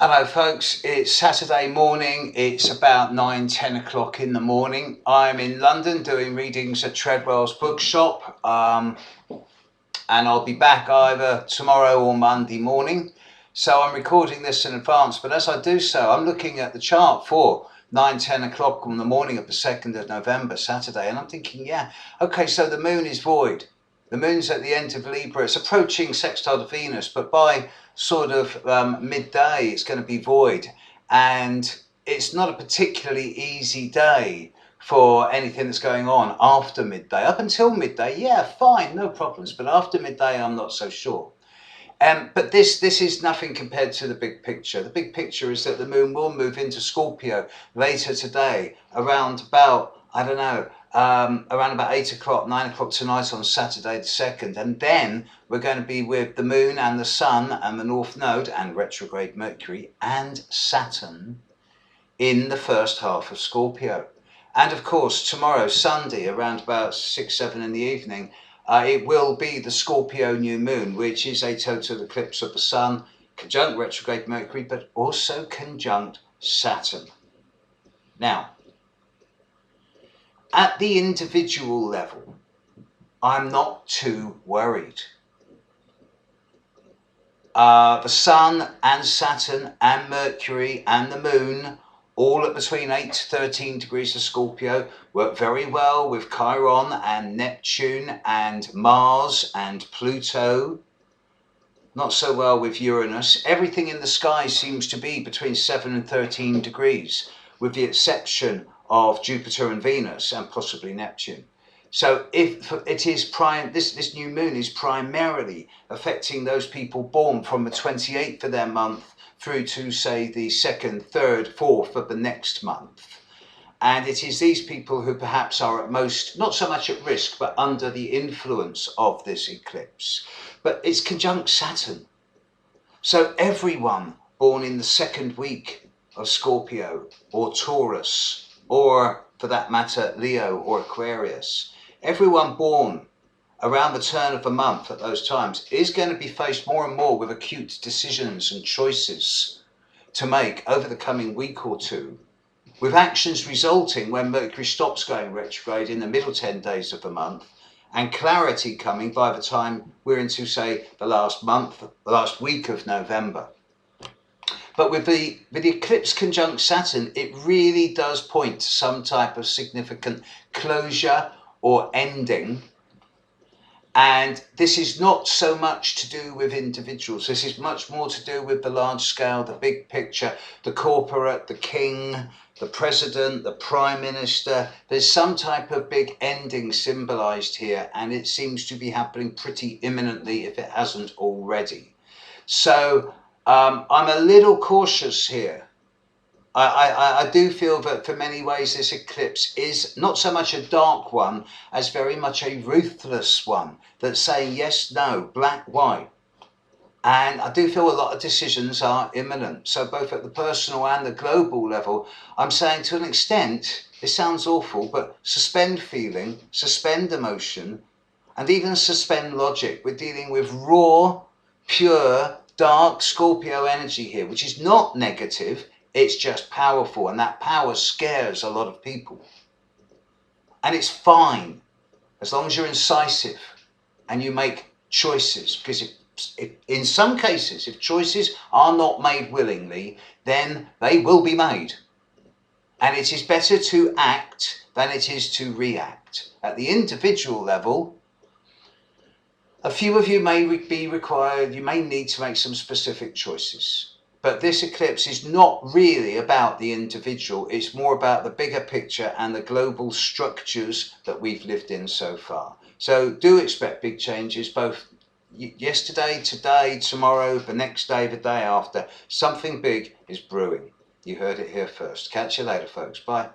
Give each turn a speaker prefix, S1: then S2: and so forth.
S1: Hello folks, it's Saturday morning, it's about 9-10 o'clock in the morning. I'm in London doing readings at Treadwell's bookshop and I'll be back either tomorrow or Monday morning. So I'm recording this in advance, but as I do so, I'm looking at the chart for 9-10 o'clock on the morning of the 2nd of November, Saturday, and I'm thinking, yeah, okay, so the moon is void. The moon's at the end of Libra. It's approaching sextile to Venus, but by sort of midday, it's going to be void. And it's not a particularly easy day for anything that's going on after midday. Up until midday, yeah, fine, no problems. But after midday, I'm not so sure. But this is nothing compared to the big picture. The big picture is that the moon will move into Scorpio later today, around about, I don't know, around about 8 o'clock, 9 o'clock tonight on Saturday the 2nd. And then we're going to be with the moon and the sun and the North Node and retrograde Mercury and Saturn in the first half of Scorpio. And of course, tomorrow, Sunday, around about 6-7 in the evening, it will be the Scorpio new moon, which is a total eclipse of the sun, conjunct retrograde Mercury, but also conjunct Saturn. Now, at the individual level, I'm not too worried. The sun and Saturn and Mercury and the moon, all at between 8 to 13 degrees of Scorpio, work very well with Chiron and Neptune and Mars and Pluto. Not so well with Uranus. Everything in the sky seems to be between 7 and 13 degrees, with the exception of Jupiter and Venus and possibly Neptune. So if it is this new moon is primarily affecting those people born from the 28th of their month through to, say, the 2nd, 3rd, 4th of the next month. And it is these people who perhaps are at most, not so much at risk, but under the influence of this eclipse. But it's conjunct Saturn. So everyone born in the second week of Scorpio or Taurus, or for that matter, Leo or Aquarius, everyone born around the turn of the month at those times is going to be faced more and more with acute decisions and choices to make over the coming week or two, with actions resulting when Mercury stops going retrograde in the middle 10 days of the month, and clarity coming by the time we're into, say, the last week of November. But with the eclipse conjunct Saturn, it really does point to some type of significant closure or ending. And this is not so much to do with individuals. This is much more to do with the large scale, the big picture, the corporate, the king, the president, the prime minister. There's some type of big ending symbolized here, and it seems to be happening pretty imminently if it hasn't already. So I'm a little cautious here. I do feel that for many ways this eclipse is not so much a dark one as very much a ruthless one that's saying yes, no, black, white. And I do feel a lot of decisions are imminent. So both at the personal and the global level, I'm saying to an extent, it sounds awful, but suspend feeling, suspend emotion, and even suspend logic. We're dealing with raw, pure, dark Scorpio energy here, which is not negative. It's just powerful, and that power scares a lot of people. And it's fine, as long as you're incisive and you make choices. Because if in some cases, if choices are not made willingly, then they will be made. And it is better to act than it is to react. At the individual level, a few of you may be required, you may need to make some specific choices. But this eclipse is not really about the individual, it's more about the bigger picture and the global structures that we've lived in so far. So do expect big changes, both yesterday, today, tomorrow, the next day, the day after. Something big is brewing. You heard it here first. Catch you later, folks. Bye.